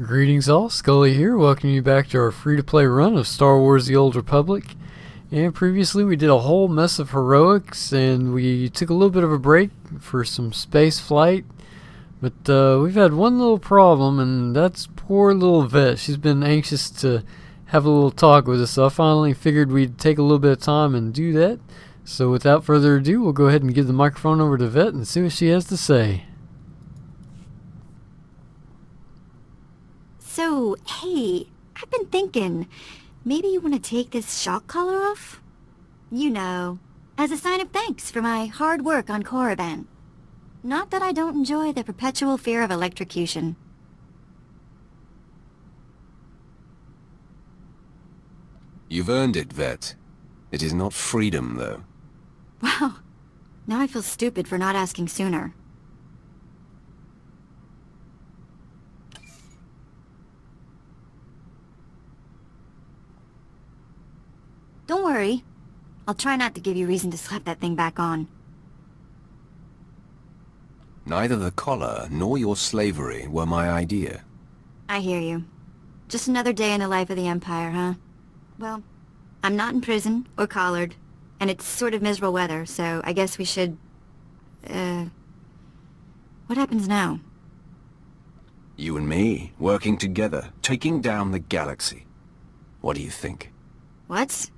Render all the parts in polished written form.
Greetings all, Scully here, welcoming you back to our free-to-play run of Star Wars The Old Republic. And previously we did a whole mess of heroics, and we took a little bit of a break for some space flight. But we've had one little problem, and that's poor little Vette. She's been anxious to have a little talk with us, so I finally figured we'd take a little bit of time and do that. So without further ado, we'll go ahead and give the microphone over to Vette and see what she has to say. So, hey, I've been thinking, maybe you want to take this shock collar off? You know, as a sign of thanks for my hard work on Korriban. Not that I don't enjoy the perpetual fear of electrocution. You've earned it, Vette. It is not freedom, though. Wow, now I feel stupid for not asking sooner. Don't worry. I'll try not to give you reason to slap that thing back on. Neither the collar nor your slavery were my idea. I hear you. Just another day in the life of the Empire, huh? Well, I'm not in prison or collared, and it's sort of miserable weather, so I guess we should... What happens now? You and me, working together, taking down the galaxy. What do you think? What?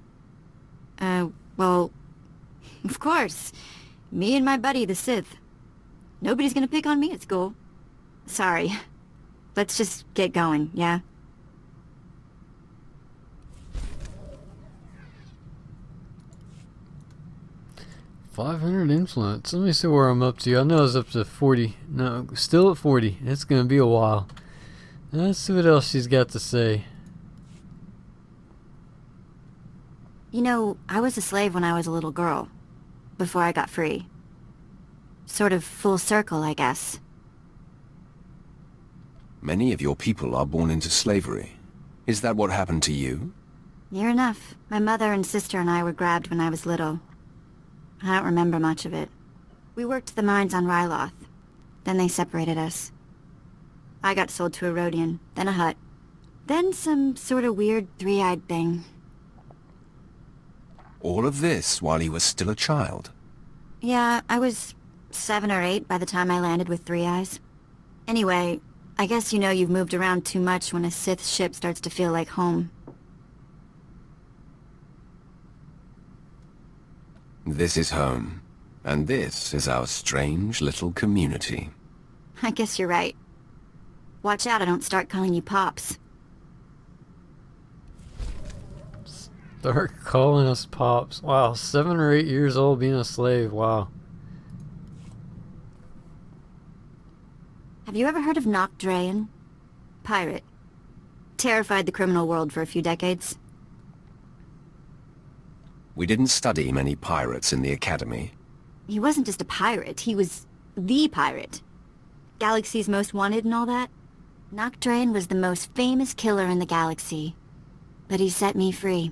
Well, of course. Me and my buddy, the Sith. Nobody's gonna pick on me at school. Sorry. Let's just get going, yeah? $500 influence. Let me see where I'm up to. I know I was up to 40. No, still at 40. It's gonna be a while. Let's see what else she's got to say. You know, I was a slave when I was a little girl. Before I got free. Sort of full circle, I guess. Many of your people are born into slavery. Is that what happened to you? Near enough. My mother and sister and I were grabbed when I was little. I don't remember much of it. We worked the mines on Ryloth. Then they separated us. I got sold to a Rhodian, then a Hutt. Then some sort of weird three-eyed thing. All of this while you were still a child? Yeah, I was 7 or 8 by the time I landed with 3 eyes. Anyway, I guess you know you've moved around too much when a Sith ship starts to feel like home. This is home, and this is our strange little community. I guess you're right. Watch out I don't start calling you Pops. Start calling us Pops. Wow, 7 or 8 years old being a slave. Wow. Have you ever heard of Nock Drayen? Pirate. Terrified the criminal world for a few decades. We didn't study many pirates in the academy. He wasn't just a pirate, he was the pirate. Galaxy's most wanted and all that. Nock Drayen was the most famous killer in the galaxy. But he set me free.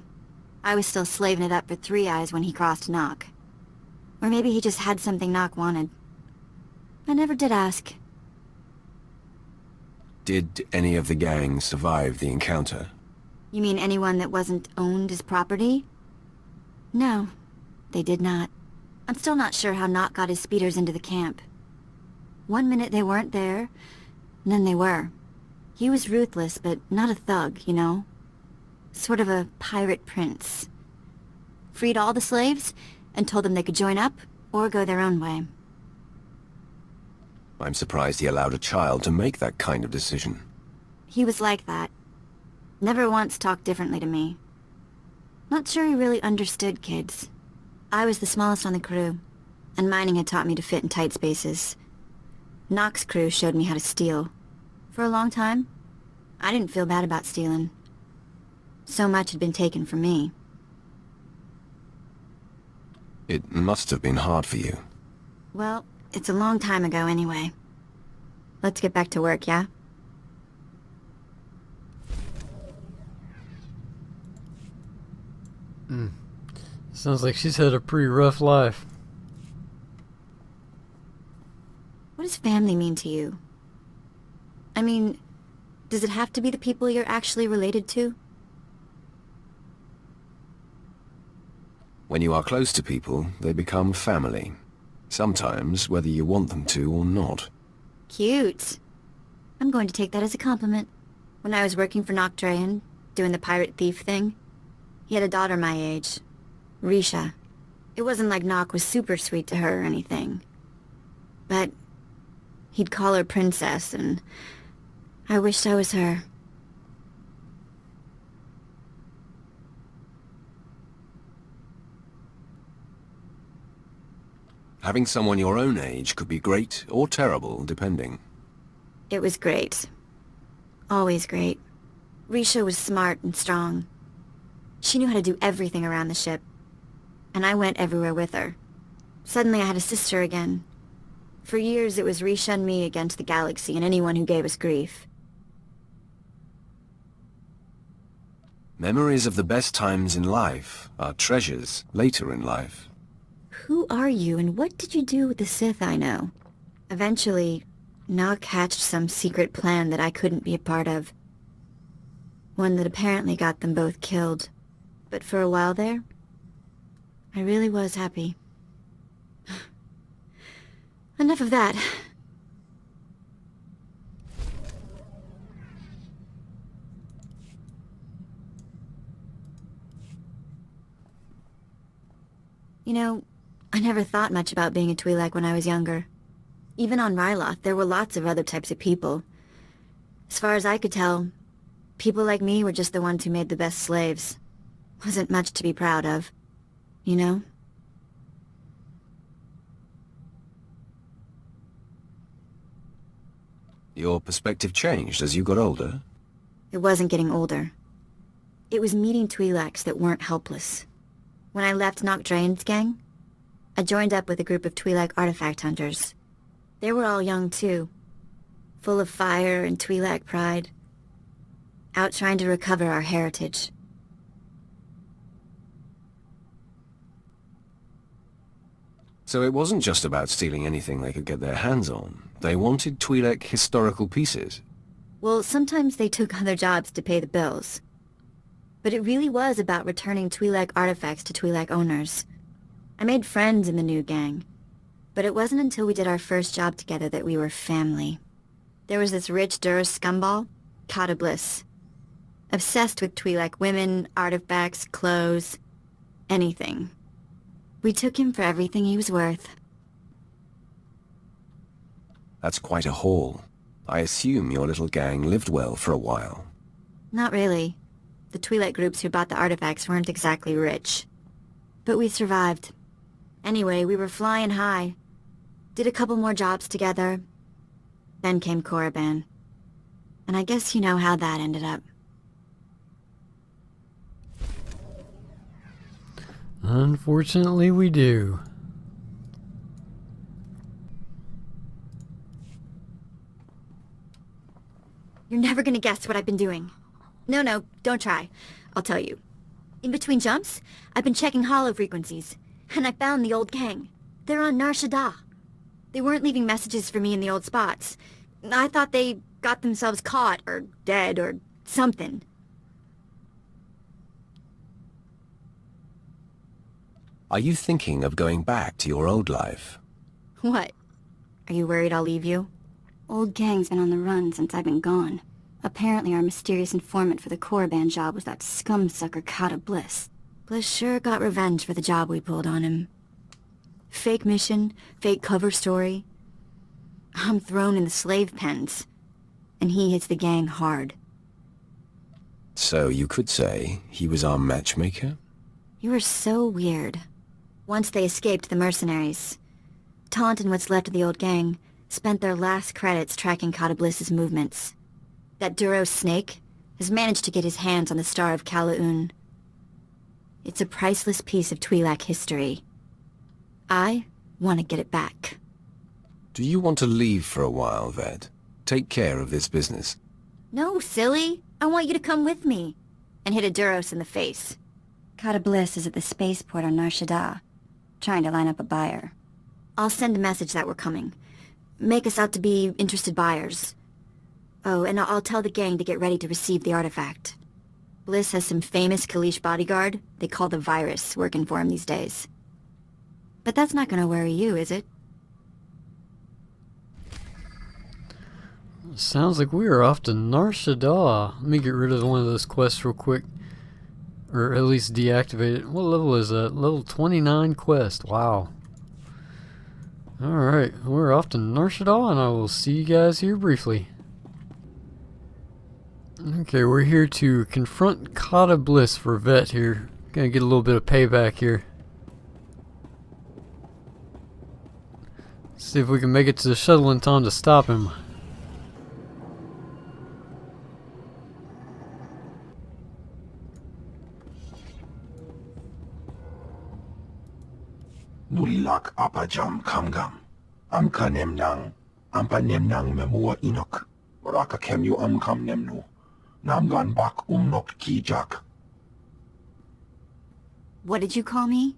I was still slaving it up for 3 eyes when he crossed Nock. Or maybe he just had something Nock wanted. I never did ask. Did any of the gang survive the encounter? You mean anyone that wasn't owned as property? No, they did not. I'm still not sure how Nock got his speeders into the camp. One minute they weren't there, and then they were. He was ruthless, but not a thug, you know? Sort of a pirate prince. Freed all the slaves, and told them they could join up, or go their own way. I'm surprised he allowed a child to make that kind of decision. He was like that. Never once talked differently to me. Not sure he really understood kids. I was the smallest on the crew, and mining had taught me to fit in tight spaces. Nock's crew showed me how to steal. For a long time, I didn't feel bad about stealing. So much had been taken from me. It must have been hard for you. Well, it's a long time ago anyway. Let's get back to work, yeah? Sounds like she's had a pretty rough life. What does family mean to you? I mean, Does it have to be the people you're actually related to? When you are close to people, they become family. Sometimes, whether you want them to or not. Cute. I'm going to take that as a compliment. When I was working for Noctrayan, doing the pirate thief thing, he had a daughter my age, Risha. It wasn't like Nock was super sweet to her or anything. But he'd call her princess, and I wished I was her. Having someone your own age could be great or terrible, depending. It was great. Always great. Risha was smart and strong. She knew how to do everything around the ship. And I went everywhere with her. Suddenly I had a sister again. For years it was Risha and me against the galaxy and anyone who gave us grief. Memories of the best times in life are treasures later in life. Who are you and what did you do with the Sith I know? Eventually, Nock hatched some secret plan that I couldn't be a part of. One that apparently got them both killed. But for a while there, I really was happy. Enough of that. You know, I never thought much about being a Twi'lek when I was younger. Even on Ryloth, there were lots of other types of people. As far as I could tell, people like me were just the ones who made the best slaves. Wasn't much to be proud of, you know? Your perspective changed as you got older? It wasn't getting older. It was meeting Twi'leks that weren't helpless. When I left Noctrayan's gang, I joined up with a group of Twi'lek artifact hunters. They were all young too, full of fire and Twi'lek pride, out trying to recover our heritage. So it wasn't just about stealing anything they could get their hands on. They wanted Twi'lek historical pieces. Well, sometimes they took other jobs to pay the bills. But it really was about returning Twi'lek artifacts to Twi'lek owners. I made friends in the new gang. But it wasn't until we did our first job together that we were family. There was this rich Duras scumball, Kata Bliss. Obsessed with Twi'lek women, artifacts, clothes, anything. We took him for everything he was worth. That's quite a haul. I assume your little gang lived well for a while. Not really. The Twi'lek groups who bought the artifacts weren't exactly rich. But we survived. Anyway, we were flying high. Did a couple more jobs together. Then came Korriban. And I guess you know how that ended up. Unfortunately, we do. You're never gonna guess what I've been doing. No, don't try. I'll tell you. In between jumps, I've been checking holo frequencies. And I found the old gang. They're on Nar Shaddaa. They weren't leaving messages for me in the old spots. I thought they got themselves caught, or dead, or something. Are you thinking of going back to your old life? What? Are you worried I'll leave you? Old gang's been on the run since I've been gone. Apparently our mysterious informant for the Korriban job was that scumsucker Kata Bliss. Bliss sure got revenge for the job we pulled on him. Fake mission, fake cover story. I'm thrown in the slave pens, and he hits the gang hard. So you could say he was our matchmaker? You were so weird. Once they escaped the mercenaries, Taunt and what's left of the old gang spent their last credits tracking Kata Bliss's movements. That Duros snake has managed to get his hands on the Star of Kalaun. It's a priceless piece of Twi'lek history. I want to get it back. Do you want to leave for a while, Vette? Take care of this business. No, silly. I want you to come with me. And hit a Duros in the face. Kata Bliss is at the spaceport on Nar Shaddaa, trying to line up a buyer. I'll send a message that we're coming. Make us out to be interested buyers. Oh, and I'll tell the gang to get ready to receive the artifact. Bliss has some famous Kalish bodyguard they call the Virus working for him these days. But that's not gonna worry you, is it? Sounds like we are off to Nar Shaddaa. Let me get rid of one of those quests real quick. Or at least deactivate it. What level is that? Level 29 quest. Wow. Alright, we're off to Nar Shaddaa, and I will see you guys here briefly. Okay, we're here to confront Kata Bliss for Vette here. Gonna get a little bit of payback here. See if we can make it to the shuttle in time to stop him. Nulilak apajam kamgam. Amka nemnang. Ampa nemnang memua inok. Raka kemyu amkam nemnu. Namgan bak umnok kijak. What did you call me?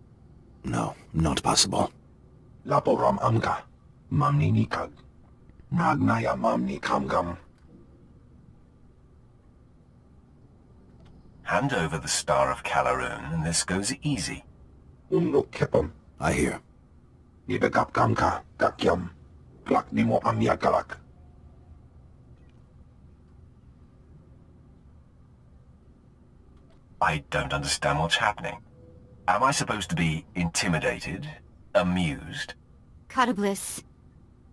No, not possible. Laporam amka. Mamni nikag. Nagnaya mamni kamgam. Hand over the Star of Calaroon, and this goes easy. Umnok kepam. I hear. Nibegap kamka. Gakyam. Glak nimo amya galak. I don't understand what's happening. Am I supposed to be intimidated? Amused? Kata Bliss,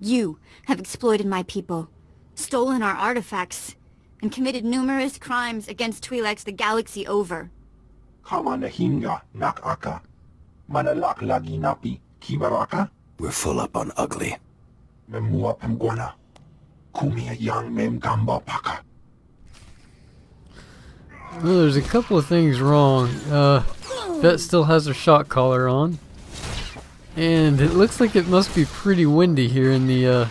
you have exploited my people, stolen our artifacts, and committed numerous crimes against Twi'leks the galaxy over. Kama nahinga nakaka. Manalak lagi napi. Kibaraka. We're full up on ugly. Memua pemguana. Kumia yang mem gamba paka. Well, there's a couple of things wrong. Vette still has her shock collar on. And it looks like it must be pretty windy here in the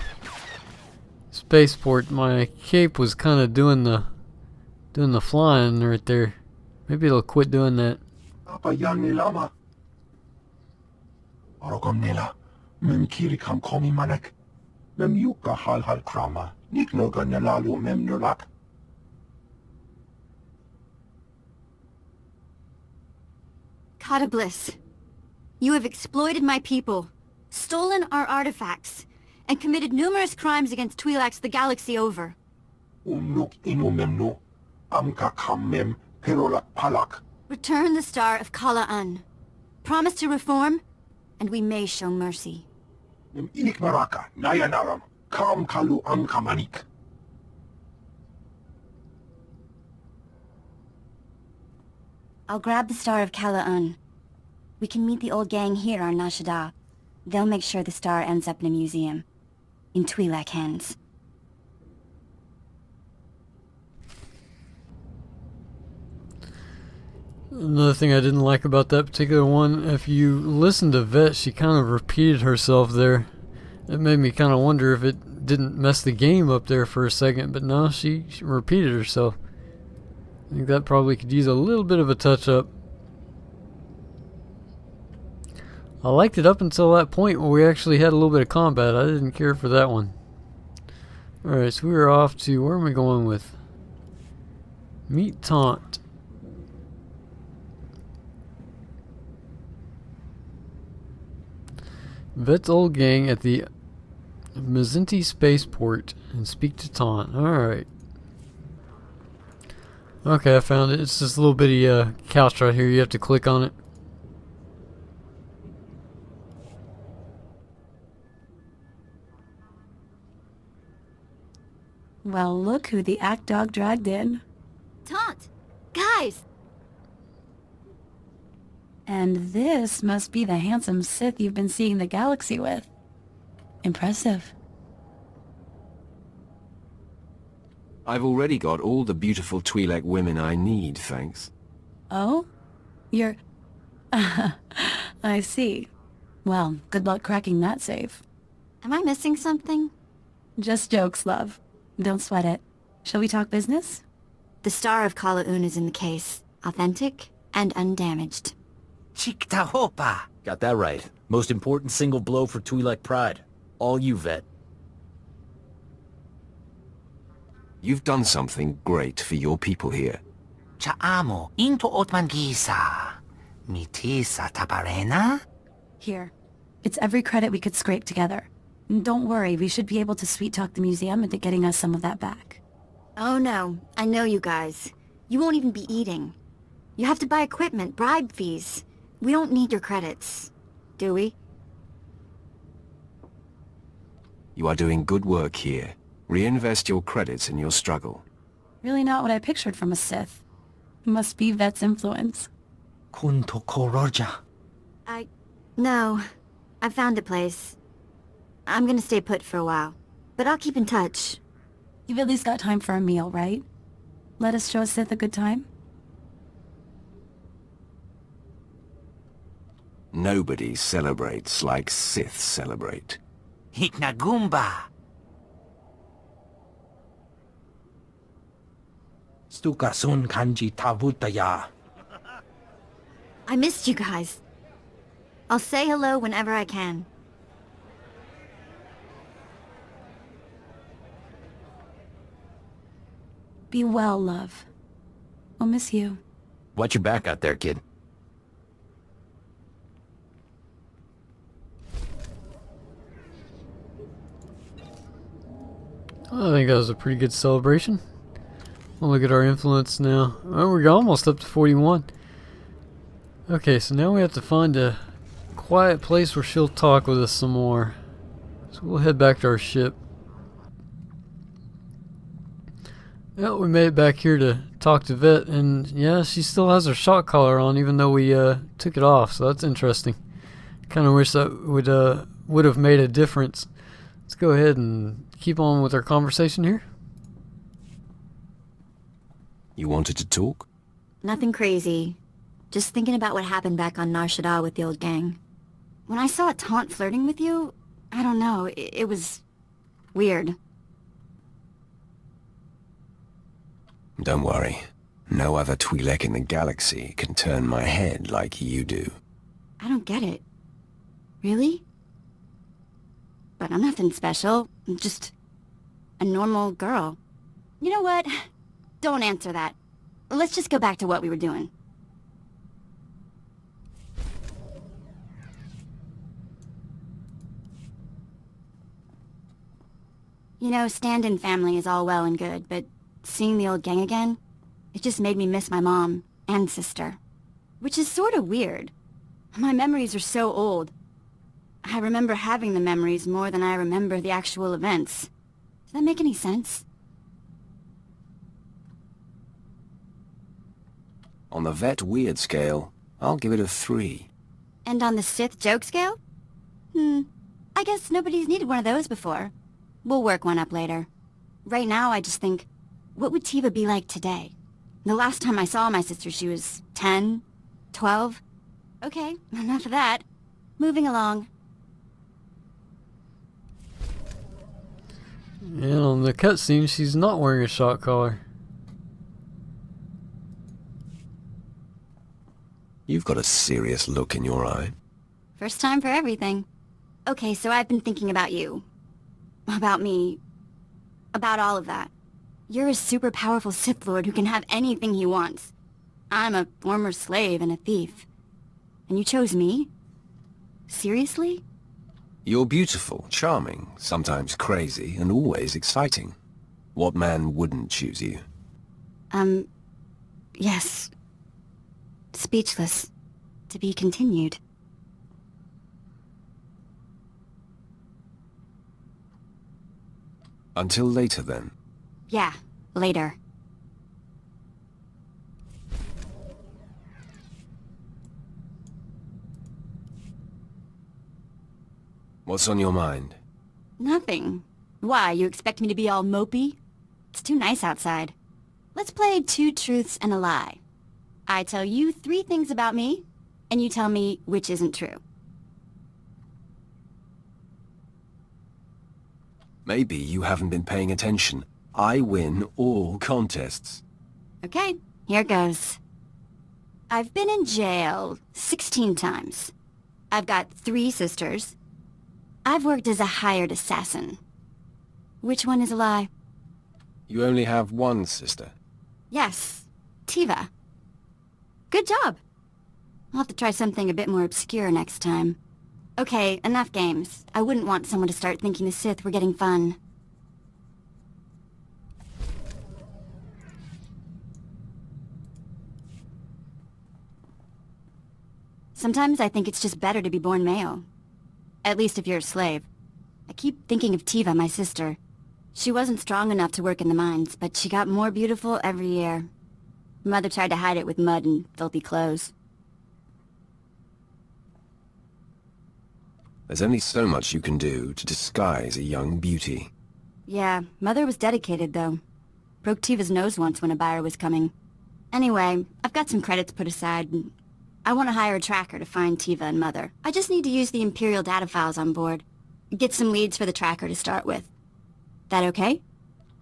spaceport. My cape was kind of doing the flying right there. Maybe it'll quit doing that. Apa yang nilama. Arogam nila. Mem kiri kam komi manek. Mem yuka hal krama. Niknoga nalalu mem nulak. Kata Bliss, you have exploited my people, stolen our artifacts, and committed numerous crimes against Twi'leks the galaxy over. Umnuk inu memnu. Amka kam mem perolak palak. Return the Star of Kala'an. Promise to reform, and we may show mercy. Mem inik maraka. Nayanaram. Kam kalu amka manik. I'll grab the Star of Kala'an. We can meet the old gang here on Nar Shaddaa. They'll make sure the star ends up in a museum. In Twi'lek hands. Another thing I didn't like about that particular one, if you listen to Vette, she kind of repeated herself there. It made me kind of wonder if it didn't mess the game up there for a second, but no, she repeated herself. I think that probably could use a little bit of a touch-up. I liked it up until that point where we actually had a little bit of combat. I didn't care for that one. Alright, so we are off to... where am I going with? Meet Taunt. Vette's old gang at the Mazinti spaceport and speak to Taunt. Alright. Okay, I found it. It's this little bitty couch right here. You have to click on it. Well, look who the act dog dragged in. Taunt! Guys! And this must be the handsome Sith you've been seeing the galaxy with. Impressive. I've already got all the beautiful Twi'lek women I need, thanks. Oh? You're... I see. Well, good luck cracking that safe. Am I missing something? Just jokes, love. Don't sweat it. Shall we talk business? The Star of Kala'un is in the case. Authentic and undamaged. Chiktahopa! Got that right. Most important single blow for Twi'lek pride. All you, Vette. You've done something great for your people here. Chaamo into Otmangisa. Mitisa tabarena? Here. It's every credit we could scrape together. And don't worry, we should be able to sweet-talk the museum into getting us some of that back. Oh no, I know you guys. You won't even be eating. You have to buy equipment, bribe fees. We don't need your credits, do we? You are doing good work here. Reinvest your credits in your struggle. Really not what I pictured from a Sith. Must be Vette's influence. Kunto koroja. No. I found a place. I'm gonna stay put for a while. But I'll keep in touch. You've at least got time for a meal, right? Let us show a Sith a good time? Nobody celebrates like Sith celebrate. Hiknagumba. Stukasun kanji tavutaya. I missed you guys. I'll say hello whenever I can. Be well, love. We'll miss you. Watch your back out there, kid. I think that was a pretty good celebration. We'll look at our influence now. Oh, we're almost up to 41. Okay, so now we have to find a quiet place where she'll talk with us some more. So we'll head back to our ship. Yeah, we made it back here to talk to Vette, and yeah, she still has her shock collar on even though we took it off, so that's interesting. Kind of wish that would have made a difference. Let's go ahead and keep on with our conversation here. You wanted to talk? Nothing crazy. Just thinking about what happened back on Nar Shaddaa with the old gang. When I saw Taunt flirting with you, I don't know, it was weird. Don't worry. No other Twi'lek in the galaxy can turn my head like you do. I don't get it. Really? But I'm nothing special. I'm just a normal girl. You know what? Don't answer that. Let's just go back to what we were doing. You know, stand-in family is all well and good, but seeing the old gang again, it just made me miss my mom and sister. Which is sort of weird. My memories are so old. I remember having the memories more than I remember the actual events. Does that make any sense? On the Vette weird scale, I'll give it a 3. And on the Sith joke scale? I guess nobody's needed one of those before. We'll work one up later. Right now, I just think, what would Tiva be like today? The last time I saw my sister, she was 10, 12. Okay, enough of that. Moving along. And on the cutscene, she's not wearing a shock collar. You've got a serious look in your eye. First time for everything. Okay, so I've been thinking about you. About me. About all of that. You're a super powerful Sith Lord who can have anything he wants. I'm a former slave and a thief. And you chose me? Seriously? You're beautiful, charming, sometimes crazy, and always exciting. What man wouldn't choose you? Yes. Speechless. To be continued. Until later, then. Yeah, later. What's on your mind? Nothing. Why, you expect me to be all mopey? It's too nice outside. Let's play 2 truths and a lie. I tell you 3 things about me, and you tell me which isn't true. Maybe you haven't been paying attention. I win all contests. Okay, here goes. I've been in jail 16 times. I've got 3 sisters. I've worked as a hired assassin. Which one is a lie? You only have one sister? Yes, Tiva. Good job. I'll have to try something a bit more obscure next time. Okay, enough games. I wouldn't want someone to start thinking the Sith were getting fun. Sometimes I think it's just better to be born male. At least if you're a slave. I keep thinking of Tiva, my sister. She wasn't strong enough to work in the mines, but she got more beautiful every year. Mother tried to hide it with mud and filthy clothes. There's only so much you can do to disguise a young beauty. Yeah, Mother was dedicated, though. Broke Tiva's nose once when a buyer was coming. Anyway, I've got some credits put aside. I want to hire a tracker to find Tiva and Mother. I just need to use the Imperial data files on board. Get some leads for the tracker to start with. That okay?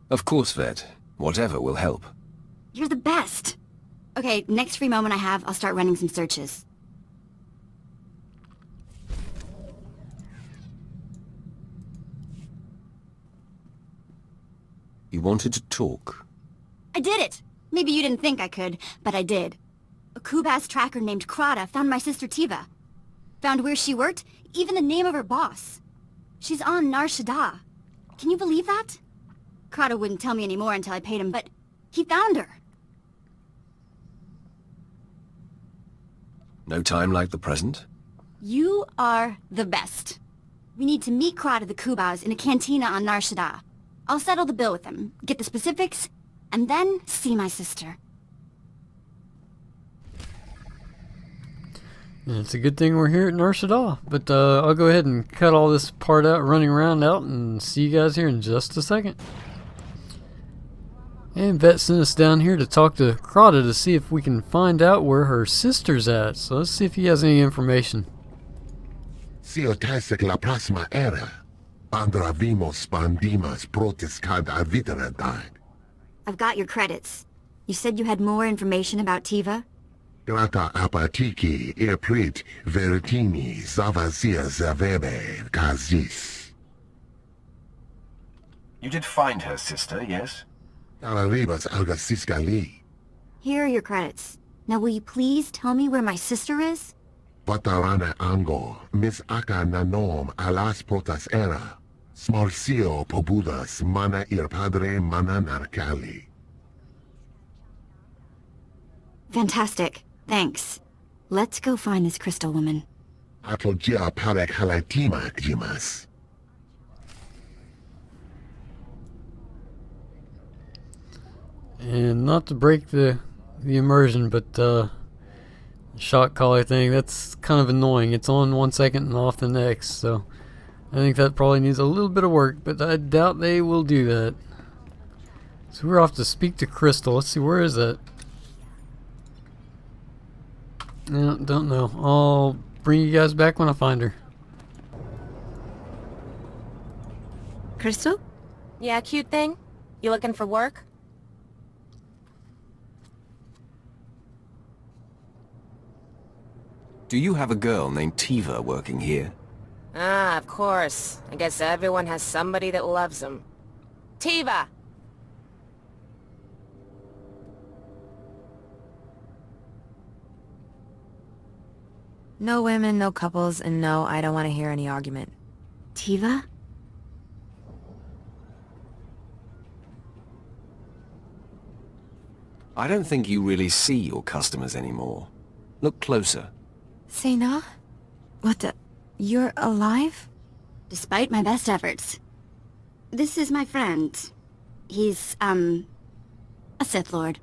Of course, Vette. Whatever will help. You're the best! Okay, next free moment I have, I'll start running some searches. You wanted to talk? I did it! Maybe you didn't think I could, but I did. A Kubas tracker named Krata found my sister Tiva. Found where she worked, even the name of her boss. She's on Nar Shaddaa. Can you believe that? Krata wouldn't tell me anymore until I paid him, but he found her. No time like the present? You are the best. We need to meet Krata the Kubas in a cantina on Nar Shaddaa. I'll settle the bill with him, get the specifics, and then see my sister. It's a good thing we're here at Nar Shaddaa, but I'll go ahead and cut all this part out, running around out, and see you guys here in just a second. And Vette sent us down here to talk to Krata to see if we can find out where her sister's at. So let's see if he has any information. Siotesek la próxima era. Andra vimos pandimas protescada viteradag. I've got your credits. You said you had more information about Tiva? Grata apatiki eprit veritini zavasia zavebe kazis. You did find her sister, yes? Araribas algasiskali. Here are your credits. Now will you please tell me where my sister is? Patarana ango, mis aka nanom alas protas era. Smorcio pobudas mana ir padre mana narcali. Fantastic. Thanks. Let's go find this crystal woman. Atlogia parek halatima jimas. And not to break the immersion, but shot caller thing, that's kind of annoying. It's on 1 second and off the next, so I think that probably needs a little bit of work, but I doubt they will do that. So we're off to speak to Crystal. Let's see, where is that? No, don't know. I'll bring you guys back when I find her. Crystal? Yeah, cute thing? You looking for work? Do you have a girl named Tiva working here? Ah, of course. I guess everyone has somebody that loves them. Tiva! No women, no couples, and no, I don't want to hear any argument. Tiva? I don't think you really see your customers anymore. Look closer. Sena? What the... You're alive? Despite my best efforts. This is my friend. He's, a Sith Lord.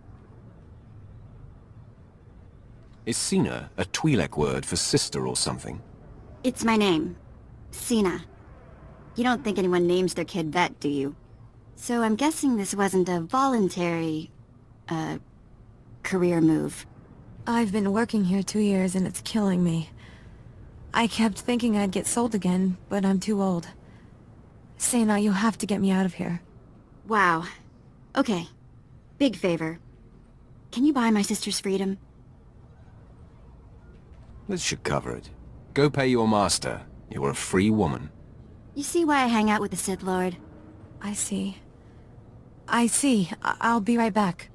Is Sina a Twi'lek word for sister or something? It's my name. Sina. You don't think anyone names their kid Vette, do you? So I'm guessing this wasn't a voluntary, career move. I've been working here 2 years and it's killing me. I kept thinking I'd get sold again, but I'm too old. Sena, you have to get me out of here. Wow. Okay. Big favor. Can you buy my sister's freedom? This should cover it. Go pay your master. You're a free woman. You see why I hang out with the Sith Lord? I see. I see. I'll be right back.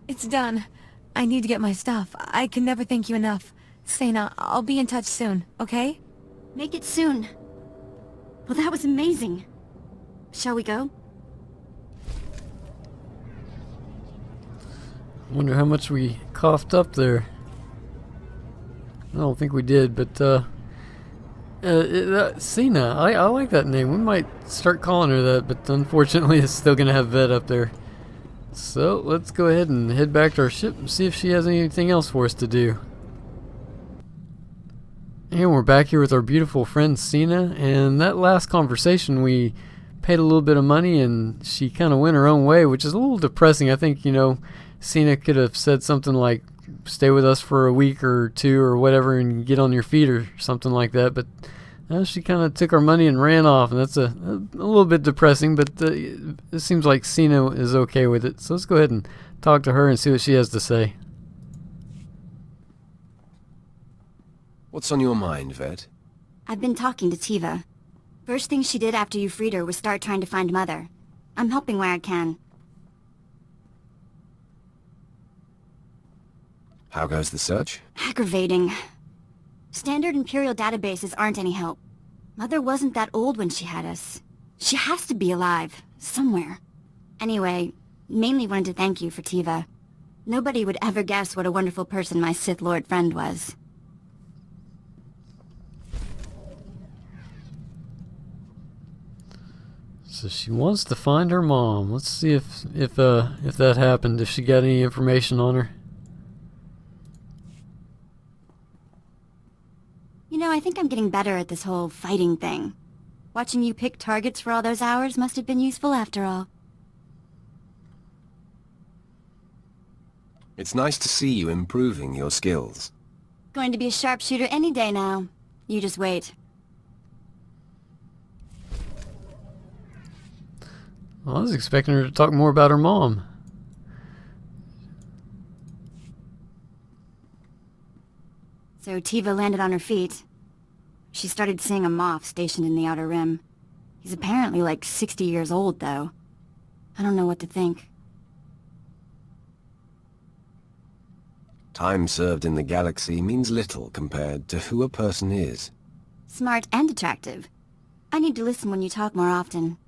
It's done. I need to get my stuff. I can never thank you enough. Sena, I'll be in touch soon, okay? Make it soon. Well, that was amazing. Shall we go? Wonder how much we coughed up there. I don't think we did, but Sina, I like that name. We might start calling her that, but unfortunately it's still gonna have Vette up there. So let's go ahead and head back to our ship and see if she has anything else for us to do. And we're back here with our beautiful friend Sina, and that last conversation we paid a little bit of money and she kind of went her own way, which is a little depressing. I think, you know, Sina could have said something like, stay with us for a week or two or whatever and get on your feet or something like that, but she kind of took our money and ran off, and that's a little bit depressing, but it seems like Sina is okay with it. So let's go ahead and talk to her and see what she has to say. What's on your mind, Vette? I've been talking to Tiva. First thing she did after you freed her was start trying to find Mother. I'm helping where I can. How goes the search? Aggravating. Standard Imperial databases aren't any help. Mother wasn't that old when she had us. She has to be alive, somewhere. Anyway, mainly wanted to thank you for Tiva. Nobody would ever guess what a wonderful person my Sith Lord friend was. So she wants to find her mom. Let's see if that happened, if she got any information on her. You know, I think I'm getting better at this whole fighting thing. Watching you pick targets for all those hours must have been useful after all. It's nice to see you improving your skills. Going to be a sharpshooter any day now. You just wait. Well, I was expecting her to talk more about her mom. So Tiva landed on her feet. She started seeing a Moff stationed in the Outer Rim. He's apparently like 60 years old, though. I don't know what to think. Time served in the galaxy means little compared to who a person is. Smart and attractive. I need to listen when you talk more often.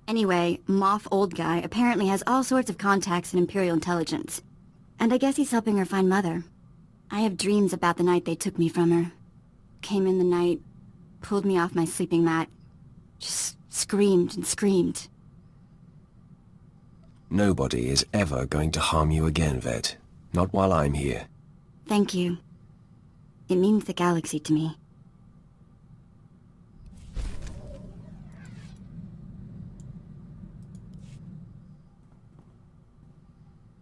Anyway, Moff Old Guy apparently has all sorts of contacts in Imperial intelligence. And I guess he's helping her find Mother. I have dreams about the night they took me from her. Came in the night, pulled me off my sleeping mat, just screamed and screamed. Nobody is ever going to harm you again, Vette. Not while I'm here. Thank you. It means the galaxy to me.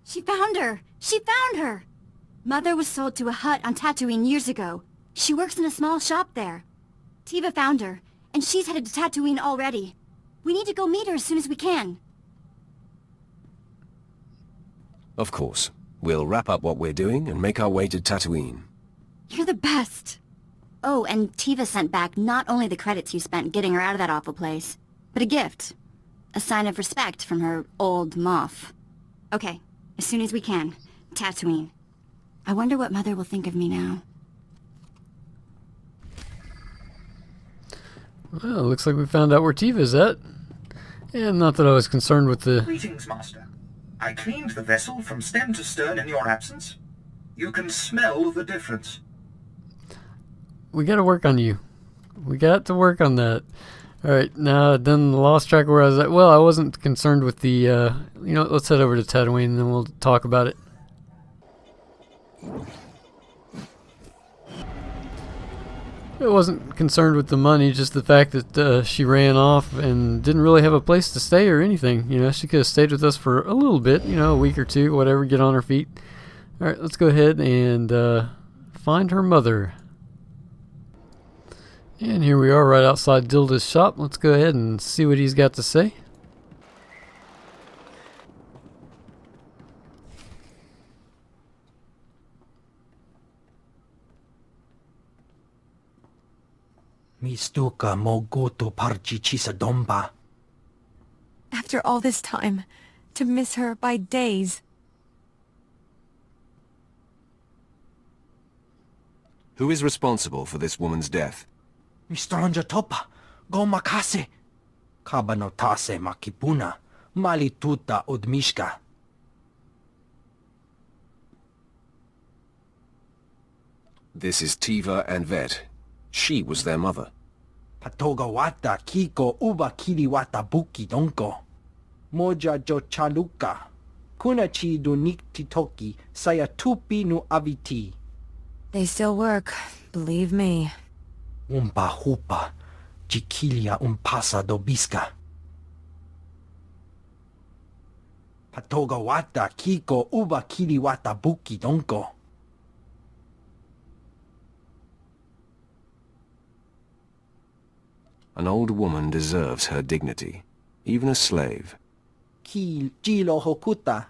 She found her! She found her! Mother was sold to a hut on Tatooine years ago. She works in a small shop there. Tiva found her, and she's headed to Tatooine already. We need to go meet her as soon as we can. Of course. We'll wrap up what we're doing and make our way to Tatooine. You're the best. Oh, and Tiva sent back not only the credits you spent getting her out of that awful place, but a gift. A sign of respect from her old Moff. Okay, as soon as we can. Tatooine. I wonder what Mother will think of me now. Well, looks like we found out where Tiva's at. And not that I was concerned with the... Greetings, Master. I cleaned the vessel from stem to stern in your absence. You can smell the difference. We gotta work on you. We got to work on that. Alright, now I've done lost track of where I was at. Well, I wasn't concerned with the, you know, let's head over to Tatooine and then we'll talk about it. I wasn't concerned with the money, just the fact that she ran off and didn't really have a place to stay or anything. You know, she could have stayed with us for a little bit, you know, a week or two, whatever, get on her feet. Alright, let's go ahead and find her mother. And here we are right outside Dilda's shop. Let's go ahead and see what he's got to say. Mi stuka mo goto parchi chisa domba. After all this time, to miss her by days. Who is responsible for this woman's death? Mi stranja topa. Go makase. Kabano tase makipuna. Mali tuta od mishka. This is Tiva and Vette. She was their mother. Patoga wata kiko uba kiri wata buki donko. Moja jo chaluka. Kunachi do niktitoki saya tupi nu aviti. They still work, believe me. Umpa hupa. Chiquilia umpasa do biska. Patoga wata kiko uba kiri wata buki donko. An old woman deserves her dignity, even a slave. Ki jilo hokuta.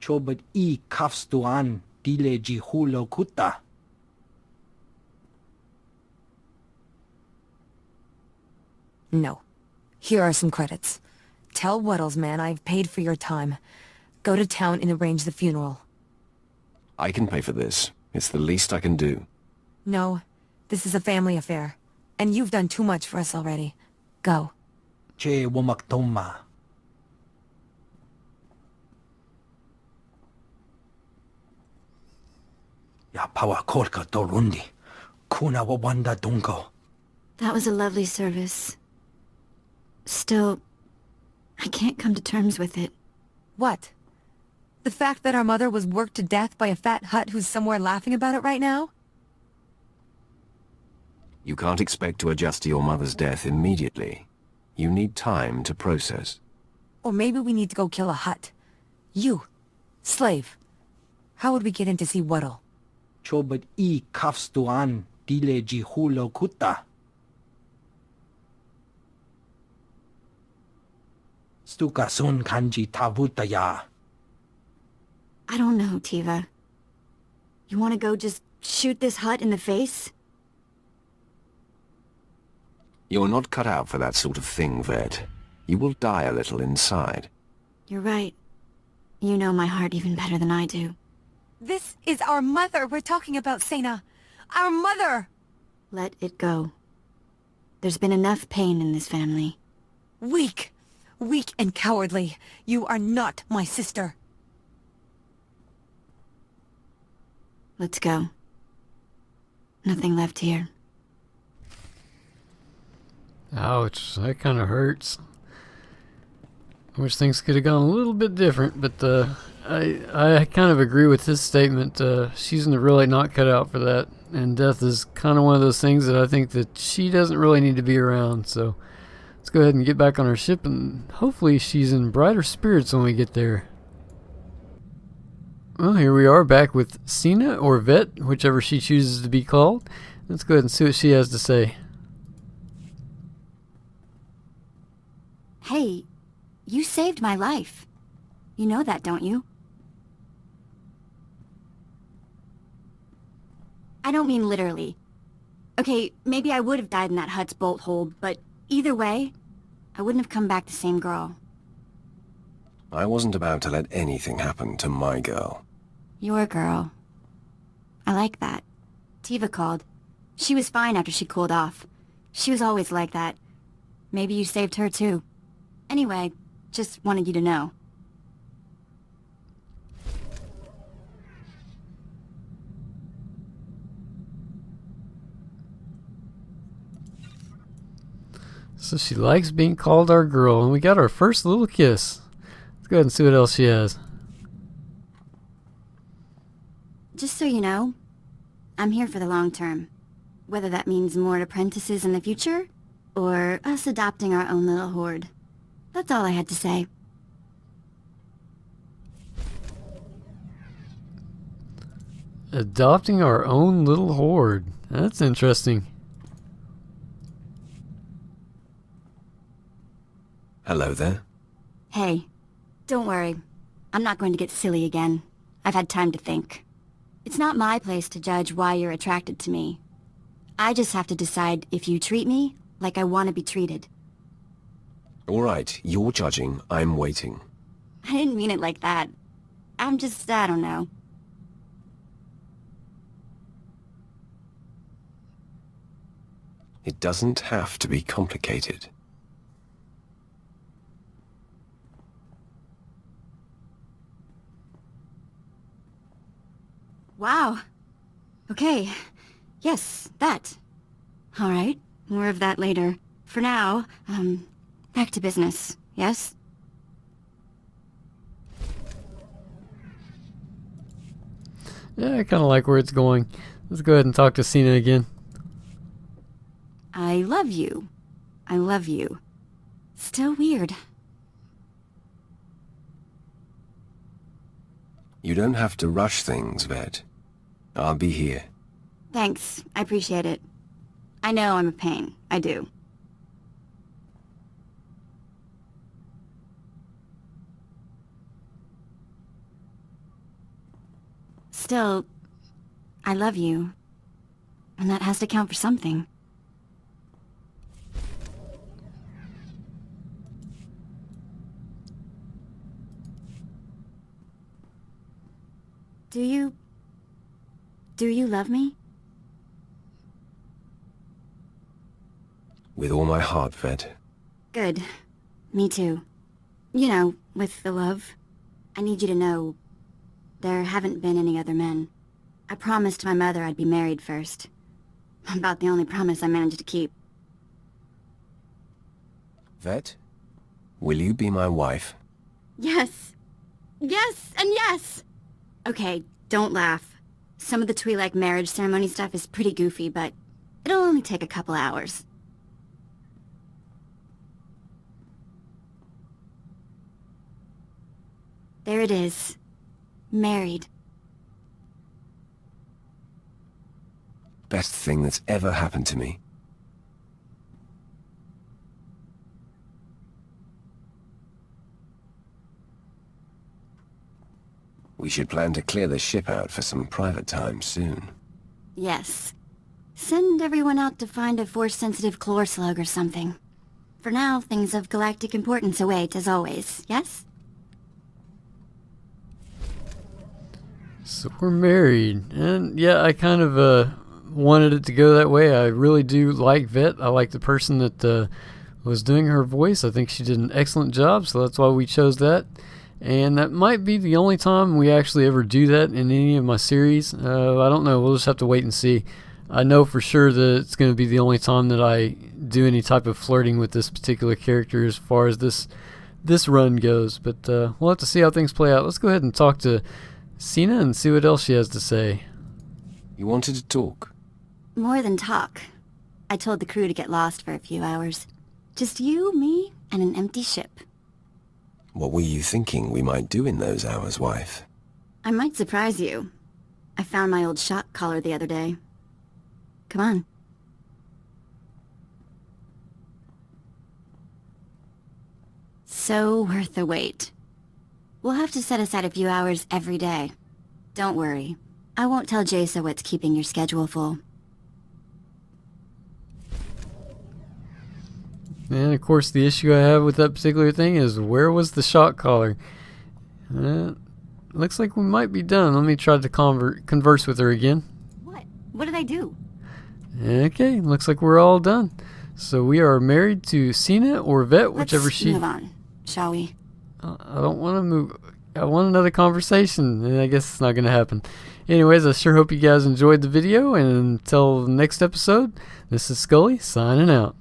Chobad I kafstuan dile jihulo kuta. No. Here are some credits. Tell Wuddles man I've paid for your time. Go to town and arrange the funeral. I can pay for this. It's the least I can do. No. This is a family affair. And you've done too much for us already. Go. Che womaktoma. Ya pawa kolka dorundi. Kuna wawanda dunko. That was a lovely service. Still, I can't come to terms with it. What? The fact that our mother was worked to death by a fat hut who's somewhere laughing about it right now? You can't expect to adjust to your mother's death immediately. You need time to process. Or maybe we need to go kill a hut. You. Slave. How would we get in to see Wuddle? Chobad I kafstuan dile jihulo kuta. Stuka sun kanji tavutaya. I don't know, Tiva. You want to go just shoot this hut in the face? You're not cut out for that sort of thing, Vette. You will die a little inside. You're right. You know my heart even better than I do. This is our mother we're talking about, Sena. Our mother! Let it go. There's been enough pain in this family. Weak. Weak and cowardly. You are not my sister. Let's go. Nothing left here. Ouch, that kind of hurts. I wish things could have gone a little bit different, but I kind of agree with his statement. She's really not cut out for that, and death is kind of one of those things that I think that she doesn't really need to be around. So let's go ahead and get back on our ship, and hopefully she's in brighter spirits when we get there. Well, here we are back with Sena or Vette, whichever she chooses to be called. Let's go ahead and see what she has to say. Hey, you saved my life. You know that, don't you? I don't mean literally. Okay, maybe I would have died in that hut's bolt hole, but either way, I wouldn't have come back the same girl. I wasn't about to let anything happen to my girl. Your girl. I like that. Tiva called. She was fine after she cooled off. She was always like that. Maybe you saved her too. Anyway, just wanted you to know. So she likes being called our girl, and we got our first little kiss. Let's go ahead and see what else she has. Just so you know, I'm here for the long term. Whether that means more apprentices in the future, or us adopting our own little horde. That's all I had to say. Adopting our own little horde. That's interesting. Hello there. Hey, don't worry. I'm not going to get silly again. I've had time to think. It's not my place to judge why you're attracted to me. I just have to decide if you treat me like I want to be treated. All right, you're judging, I'm waiting. I didn't mean it like that. I don't know. It doesn't have to be complicated. Wow. Okay. Yes, that. All right. More of that later. For now, back to business. Yes? Yeah, I kind of like where it's going. Let's go ahead and talk to Cena again. I love you. I love you. Still weird. You don't have to rush things, Vette. I'll be here. Thanks. I appreciate it. I know I'm a pain. I do. Still, I love you. And that has to count for something. Do you love me? With all my heart, Vette. Good. Me too. You know, with the love. I need you to know, there haven't been any other men. I promised my mother I'd be married first. About the only promise I managed to keep. Vette, will you be my wife? Yes! Yes and yes! Okay, don't laugh. Some of the Twi'lek marriage ceremony stuff is pretty goofy, but it'll only take a couple hours. There it is. Married. Best thing that's ever happened to me. We should plan to clear the ship out for some private time soon. Yes. Send everyone out to find a Force-sensitive chlor slug or something. For now, things of galactic importance await, as always, yes? So we're married, and yeah, I kind of wanted it to go that way. I really do like Vette. I like the person that was doing her voice. I think she did an excellent job, so that's why we chose that. And that might be the only time we actually ever do that in any of my series. I don't know. We'll just have to wait and see. I know for sure that it's going to be the only time that I do any type of flirting with this particular character as far as this run goes. But we'll have to see how things play out. Let's go ahead and talk to Cena and see what else she has to say. You wanted to talk? More than talk. I told the crew to get lost for a few hours. Just you, me, and an empty ship. What were you thinking we might do in those hours, wife? I might surprise you. I found my old shock collar the other day. Come on. So worth the wait. We'll have to set aside a few hours every day. Don't worry. I won't tell Jaisa what's keeping your schedule full. And of course the issue I have with that particular thing is where was the shock collar? Looks like we might be done. Let me try to converse with her again. What? What did I do? Okay, looks like we're all done. So we are married to Cena or Vette, whichever Let's she... move on, shall we? I don't want to move. I want another conversation, and I guess it's not going to happen. Anyways, I sure hope you guys enjoyed the video, and until the next episode, this is Scully signing out.